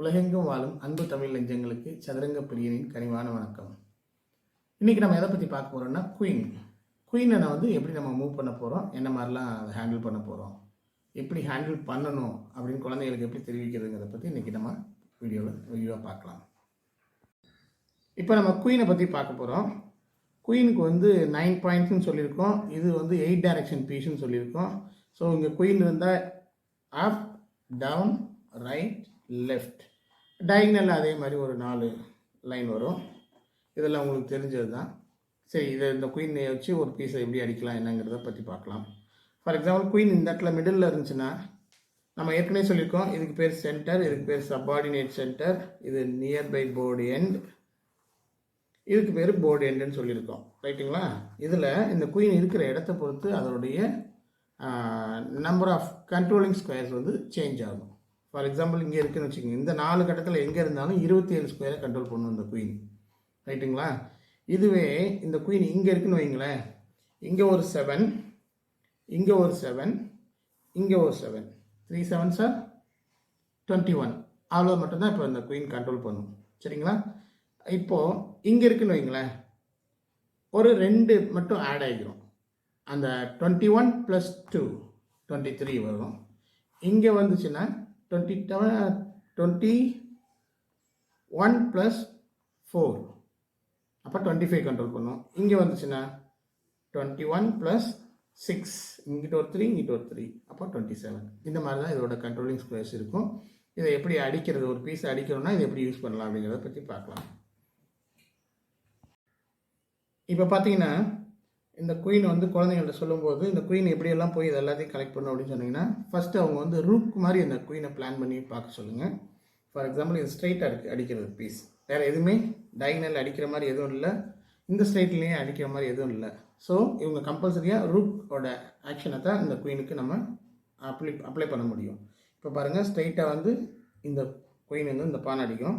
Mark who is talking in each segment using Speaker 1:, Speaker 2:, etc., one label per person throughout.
Speaker 1: உலகெங்கும் வாழும் அன்பு தமிழ் நெஞ்சங்களுக்கு சதுரங்க பிரியனின் கனிவான வணக்கம். இன்றைக்கி நம்ம எதை பற்றி பார்க்க போகிறோம்னா குயினை எப்படி நம்ம மூவ் பண்ண போகிறோம், என்ன மாதிரிலாம் அதை ஹேண்டில் பண்ண போகிறோம், எப்படி ஹேண்டில் பண்ணணும் அப்படின்னு குழந்தைகளுக்கு எப்படி தெரிவிக்கிறதுங்கிறத பற்றி இன்றைக்கி நம்ம வீடியோவாக பார்க்கலாம். இப்போ நம்ம குயினை பற்றி பார்க்க போகிறோம். குயினுக்கு 9 பாயிண்ட்ஸ்னு சொல்லியிருக்கோம். இது 8 டைரக்ஷன் பீஸ்ன்னு சொல்லியிருக்கோம். ஸோ இங்கே குயின் இருந்தால் அப், டவுன், ரைட், லெஃப்ட், டயகனல் அதே மாதிரி ஒரு 4 லைன் வரும். இதெல்லாம் உங்களுக்கு தெரிஞ்சது தான். சரி, இந்த குயினை வச்சு ஒரு பீஸை எப்படி அடிக்கலாம் என்னங்கிறத பற்றி பார்க்கலாம். ஃபார் எக்ஸாம்பிள் குயின் இந்த இடத்துல மிடில் இருந்துச்சுன்னா நம்ம ஏற்கனவே சொல்லியிருக்கோம், இதுக்கு பேர் சென்டர், இதுக்கு பேர் சப்பார்டினேட் சென்டர், இது நியர்பை போர்டு எண்ட், இதுக்கு பேர் போர்டு எண்டுன்னு சொல்லியிருக்கோம். ரைட்டுங்களா? இதில் இந்த குயின் இருக்கிற இடத்த பொறுத்து அதனுடைய number of controlling squares change ஆகும். ஃபார் எக்ஸாம்பிள் இங்கே இருக்குதுன்னு வச்சுக்கோங்க, இந்த 4 கட்டத்தில் எங்கே இருந்தாலும் 27 ஸ்கொயரை கண்ட்ரோல் பண்ணணும் இந்த குயின். ரைட்டுங்களா? இதுவே இந்த குயின் இங்கே இருக்குன்னு வைங்களேன், இங்கே ஒரு 7, இங்கே ஒரு 7, இங்கே ஒரு 7, 3 7s 21, அவ்வளோ மட்டும்தான் இப்போ இந்த குயின் கண்ட்ரோல் பண்ணும். சரிங்களா? இப்போது இங்கே இருக்குன்னு வைங்களேன், ஒரு 2 மட்டும் ஆட் ஆகிக்கிறோம். அந்த 21 + 2 23 வரும். இங்கே வந்துச்சுன்னா 21 + 4 அப்போ 25 கண்ட்ரோல் பண்ணும். இங்கே வந்துச்சுன்னா 21 + 6, இங்கிட்ட ஒரு 3, இங்கிட்ட ஒரு 3, அப்போ 27. இந்த மாதிரி தான் இதோட கண்ட்ரோலிங் ஸ்கொயர்ஸ் இருக்கும். இதை எப்படி அடிக்கிறது, ஒரு பீஸை அடிக்கணும்னா இதை எப்படி யூஸ் பண்ணலாம் அப்படிங்கிறத பற்றி பார்க்கலாம். இப்போ பார்த்தீங்கன்னா இந்த குயின் குழந்தைங்கள்ட்ட சொல்லும்போது இந்த குயின் எப்படியெல்லாம் போய் இது எல்லாத்தையும் கலெக்ட் பண்ணணும் அப்படின்னு சொன்னீங்கன்னா, ஃபஸ்ட்டு அவங்க ரூக் மாதிரி அந்த குயினை பிளான் பண்ணி பார்க்க சொல்லுங்கள். ஃபார் எக்ஸாம்பிள் இது ஸ்ட்ரைட்டாக அடிக்கிறது பீஸ், வேறு எதுவுமே டயகனல் அடிக்கிற மாதிரி எதுவும் இல்லை, இந்த ஸ்ட்ரைட்லேயே அடிக்கிற மாதிரி எதுவும் இல்லை. ஸோ இவங்க கம்பல்சரியாக ரூக்கோட ஆக்ஷனை தான் இந்த குயினுக்கு நம்ம அப்ளை பண்ண முடியும். இப்போ பாருங்கள், ஸ்ட்ரைட்டாக இந்த குயின் இந்த பான் அடிக்கும்,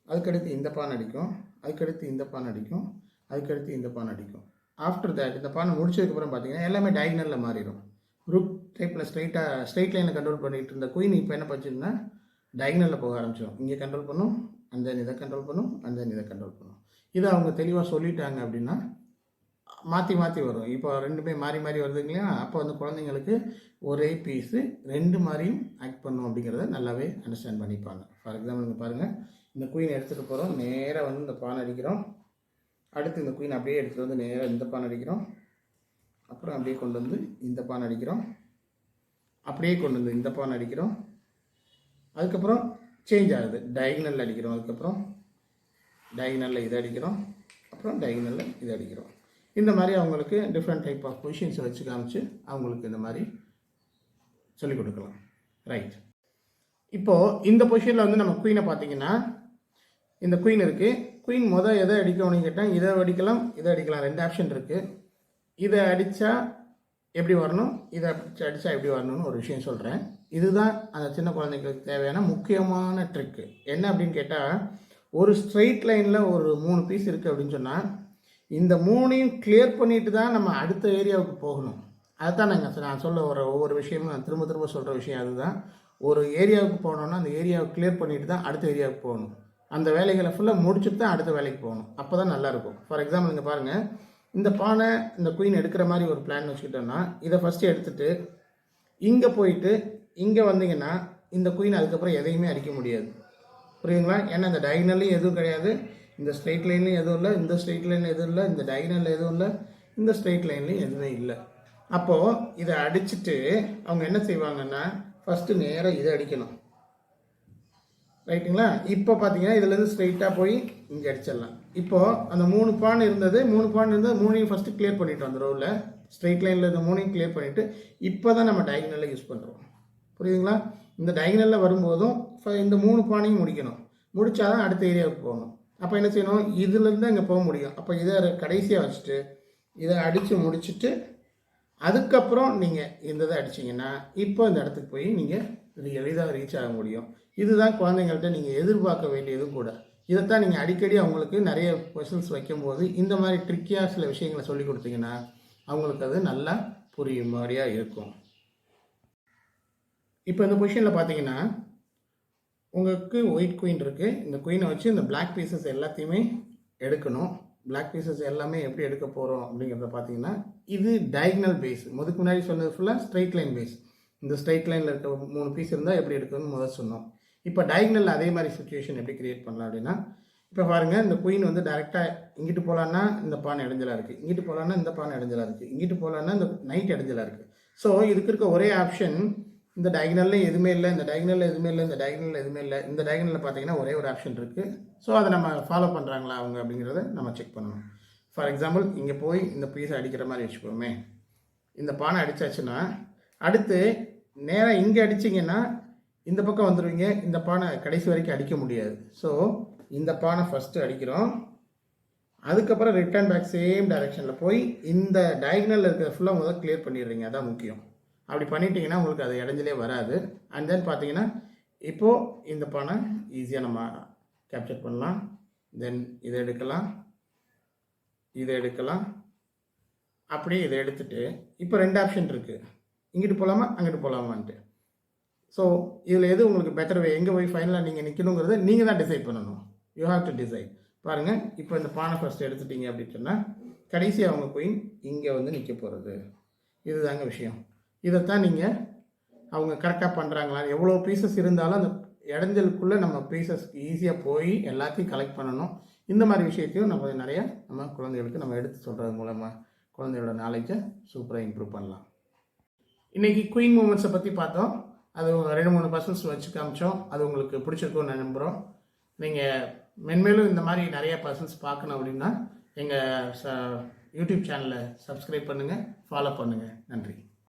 Speaker 1: அதுக்கடுத்து இந்த பான் அடிக்கும், அதுக்கடுத்து இந்த பான் அடிக்கும், அதுக்கடுத்து இந்த பான் அடிக்கும். ஆஃப்டர் தட் இந்த பானை முடிச்சதுக்கப்புறம் பார்த்தீங்கன்னா எல்லாமே டயகனலில் மாறிடும். ரூக் டைப்பில் ஸ்ட்ரைட் லைனை கண்ட்ரோல் பண்ணிகிட்டு இருந்த குயின் இப்போ என்ன பண்ணிச்சுன்னா டயகனலில் போக ஆரம்பிச்சிடும். இங்கே கண்ட்ரோல் பண்ணும், அந்த இதை கண்ட்ரோல் பண்ணும், அந்த இதை கண்ட்ரோல் பண்ணும். இதை அவங்க தெளிவாக சொல்லிட்டாங்க அப்படின்னா மாற்றி மாற்றி வரும். இப்போ ரெண்டுமே மாறி மாறி வருது இல்லையா? அப்போ குழந்தைங்களுக்கு ஒரே பீஸு 2 மாதிரியும் ஆக்ட் பண்ணும் அப்படிங்கிறத நல்லாவே அண்டர்ஸ்டாண்ட் பண்ணிப்பாங்க. ஃபார் எக்ஸாம்பிள் இங்கே பாருங்கள், இந்த குயின் எடுத்துகிட்டு போகிறோம், நேராக இந்த பானை அடிக்கிறோம், அடுத்து இந்த குயின் அப்படியே எடுத்துகிட்டு நேராக இந்த பான் அடிக்கிறோம், அப்புறம் அப்படியே கொண்டு இந்த பான் அடிக்கிறோம், அப்படியே கொண்டு இந்த பான் அடிக்கிறோம், அதுக்கப்புறம் சேஞ்ச் ஆகுது, டயகனலில் அடிக்கிறோம், அதுக்கப்புறம் டயகனலில் இதை அடிக்கிறோம், அப்புறம் டயகனலில் இதை அடிக்கிறோம். இந்த மாதிரி அவங்களுக்கு டிஃப்ரெண்ட் டைப் ஆஃப் பொசிஷன்ஸை வச்சு காமிச்சு அவங்களுக்கு இந்த மாதிரி சொல்லிக் கொடுக்கலாம். ரைட், இப்போது இந்த பொசிஷனில் நம்ம குயினை பார்த்தீங்கன்னா இந்த குயின் இருக்குது. குயின் எதை அடிக்கணும்னு கேட்டால் இதை அடிக்கலாம், இதை அடிக்கலாம், 2 ஆப்ஷன் இருக்குது. இதை அடித்தா எப்படி வரணும், இதை அடித்தா எப்படி வரணும்னு ஒரு விஷயம் சொல்கிறேன். இதுதான் அந்த சின்ன குழந்தைங்களுக்கு தேவையான முக்கியமான ட்ரிக்கு. என்ன அப்படின்னு கேட்டால், ஒரு ஸ்ட்ரெயிட் லைனில் ஒரு 3 பீஸ் இருக்குது அப்படின்னு சொன்னால் இந்த 3ஐயும் கிளியர் பண்ணிட்டு தான் நம்ம அடுத்த ஏரியாவுக்கு போகணும். அதுதான் நான் சொல்ல வர ஒவ்வொரு விஷயமும் நான் திரும்ப திரும்ப சொல்கிற விஷயம் அதுதான். ஒரு ஏரியாவுக்கு போகணுன்னா அந்த ஏரியாவை கிளியர் பண்ணிட்டு தான் அடுத்த ஏரியாவுக்கு போகணும். அந்த வேலைகளை ஃபுல்லாக முடிச்சுட்டு தான் அடுத்த வேலைக்கு போகணும். அப்போ தான் நல்லாயிருக்கும். ஃபார் எக்ஸாம்பிள் இங்கே பாருங்கள், இந்த பானை இந்த குயின் எடுக்கிற மாதிரி ஒரு பிளான் வச்சுக்கிட்டோன்னா இதை ஃபஸ்ட்டு எடுத்துகிட்டு இங்கே போயிட்டு இங்கே வந்தீங்கன்னா இந்த குயின் அதுக்கப்புறம் எதையுமே அடிக்க முடியாது. புரியுதுங்களா? ஏன்னா இந்த டயகனல்லையும் எதுவும் கிடையாது, இந்த ஸ்ட்ரெயிட் லைன்லையும் எதுவும் இல்லை, இந்த ஸ்ட்ரெயிட் லைனில் எதுவும் இல்லை, இந்த டயகனலில் எதுவும் இல்லை, இந்த ஸ்ட்ரெயிட் லைன்லையும் எதுவுமே இல்லை. அப்போது இதை அடிச்சுட்டு அவங்க என்ன செய்வாங்கன்னா ஃபஸ்ட்டு நேராக இதை அடிக்கணும். ரைட்டுங்களா? இப்போ பார்த்தீங்கன்னா இதுலேருந்து ஸ்ட்ரைட்டாக போய் இங்கே அடிச்சிடலாம். இப்போது அந்த 3 பான் இருந்தது, 3ஐயும் ஃபஸ்ட்டு கிளியர் பண்ணிவிட்டோம். அந்த ரோவில் ஸ்ட்ரெயிட் லைனில் இந்த 3ஐயும் கிளியர் பண்ணிவிட்டு இப்போ தான் நம்ம டயகனலில் யூஸ் பண்ணுறோம். புரியுதுங்களா? இந்த டயகனலில் வரும்போதும் இந்த 3 பானையும் முடிக்கணும். முடித்தா தான் அடுத்த ஏரியாவுக்கு போகணும். அப்போ என்ன செய்யணும், இதுலேருந்து அங்கே போக முடியும். அப்போ இதை கடைசியாக வச்சுட்டு இதை அடித்து முடிச்சுட்டு அதுக்கப்புறம் நீங்கள் இந்த இதை அடிச்சிங்கன்னா இப்போ இந்த இடத்துக்கு போய் நீங்கள் எளிதாக ரீச் ஆக முடியும். இதுதான் குழந்தைங்கள்ட்ட நீங்கள் எதிர்பார்க்க வேண்டியதும் கூட. இதைத்தான் நீங்கள் அடிக்கடி அவங்களுக்கு நிறைய கொஸ்டின்ஸ் வைக்கும்போது இந்த மாதிரி ட்ரிக்கியாக சில விஷயங்களை சொல்லி கொடுத்தீங்கன்னா அவங்களுக்கு அது நல்லா புரியும் மாதிரியாக இருக்கும். இப்போ இந்த பொசிஷனில் பார்த்தீங்கன்னா உங்களுக்கு ஒயிட் குயின் இருக்குது. இந்த குயினை வச்சு இந்த பிளாக் பீசஸ் எல்லாத்தையுமே எடுக்கணும். பிளாக் பீசஸ் எல்லாமே எப்படி எடுக்க போகிறோம் அப்படிங்கிறத பார்த்தீங்கன்னா, இது டயக்னல் பேஸ். முதுக்கு முன்னாடி சொன்னது ஃபுல்லாக ஸ்ட்ரைட் லைன் பேஸ். இந்த ஸ்ட்ரைட் லைனில் இருக்க 3 பீஸ் இருந்தால் எப்படி எடுக்கணும்னு முதல் சொன்னோம். இப்போ டயக்னல் அதே மாதிரி சுச்சுவேஷன் எப்படி கிரியேட் பண்ணலாம் அப்படின்னா, இப்போ பாருங்கள், இந்த குயின் வந்து டேரெக்டாக இங்கிட்டு போகலான்னா இந்த பானை இடைஞ்சலாக இருக்குது, இங்கிட்டு போகலான்னா இந்த பானை இடைஞ்சலாக இருக்குது, இங்கிட்டு போகலான்னா இந்த நைட் இடைஞ்சலாக இருக்குது. ஸோ இதுக்கு இருக்க ஒரே ஆப்ஷன், இந்த டயக்னலில் எதுவுமே இல்லை, இந்த டயக்னலில் எதுவுமே இல்லை, இந்த டயக்னலில் எதுவுமே இல்லை. இந்த டயக்னலில் பார்த்தீங்கன்னா ஒரே ஒரு ஆப்ஷன் இருக்குது. ஸோ அதை நம்ம ஃபாலோ பண்ணுறாங்களா அவங்க அப்படிங்கிறத நம்ம செக் பண்ணணும். ஃபார் எக்ஸாம்பிள், இங்கே போய் இந்த பீஸை அடிக்கிற மாதிரி வச்சுக்கோமே. இந்த பானை அடித்தாச்சுன்னா அடுத்து நேராக இங்கே அடிச்சிங்கன்னா இந்த பக்கம் வந்துடுவீங்க. இந்த பானை கடைசி வரைக்கும் அடிக்க முடியாது. ஸோ இந்த பானை ஃபஸ்ட்டு அடிக்கிறோம், அதுக்கப்புறம் ரிட்டர்ன் பேக் சேம் டைரெக்ஷனில் போய் இந்த டயக்னலில் இருக்கிற ஃபுல்லாக முதல்ல கிளியர் பண்ணிடுறீங்க. அதான் முக்கியம். அப்படி பண்ணிட்டீங்கன்னா உங்களுக்கு அது இடைஞ்சலே வராது. அண்ட் தென் பார்த்தீங்கன்னா இப்போது இந்த பானை ஈஸியாக நம்ம கேப்சர் பண்ணலாம். தென் இதை எடுக்கலாம், இதை எடுக்கலாம், அப்படியே இதை எடுத்துகிட்டு இப்போ 2 ஆப்ஷன் இருக்குது, இங்கிட்டு போகலாமா அங்கிட்டு போகலாமான்ட்டு. ஸோ இதில் எது உங்களுக்கு பெட்டர் வே, எங்கே போய் ஃபைனலாக நீங்கள் நிற்கணுங்கிறத நீங்கள் தான் டிசைட் பண்ணணும். You have to decide. பாருங்கள், இப்போ இந்த பானை ஃபஸ்ட்டு எடுத்துட்டீங்க அப்படின்னு சொன்னால் கடைசி அவங்க குயின் இங்கே வந்து நிற்க போகிறது. இதுதாங்க விஷயம். இதைத்தான் நீங்கள் அவங்க கரெக்டாக பண்ணுறாங்களா, எவ்வளோ பீசஸ் இருந்தாலும் அந்த இடைஞ்சலுக்குள்ளே நம்ம பீசஸ் ஈஸியாக போய் எல்லாத்தையும் கலெக்ட் பண்ணணும். இந்த மாதிரி விஷயத்தையும் நம்ம குழந்தைகளுக்கு நம்ம எடுத்து சொல்கிறது மூலமாக குழந்தையோட நாலேஜை சூப்பராக இம்ப்ரூவ் பண்ணலாம். இன்றைக்கி குயின் மூமெண்ட்ஸை பற்றி பார்த்தோம். அது 2-3 பர்சன்ஸ் வச்சு காமிச்சோம். அது உங்களுக்கு பிடிச்சிருக்கும்னு நான் நம்புகிறோம். நீங்கள் மென்மேலும் இந்த மாதிரி நிறைய பர்சன்ஸ் பார்க்கணும் அப்படின்னா எங்கள் யூடியூப் சேனலை சப்ஸ்கிரைப் பண்ணுங்கள், ஃபாலோ பண்ணுங்கள். நன்றி.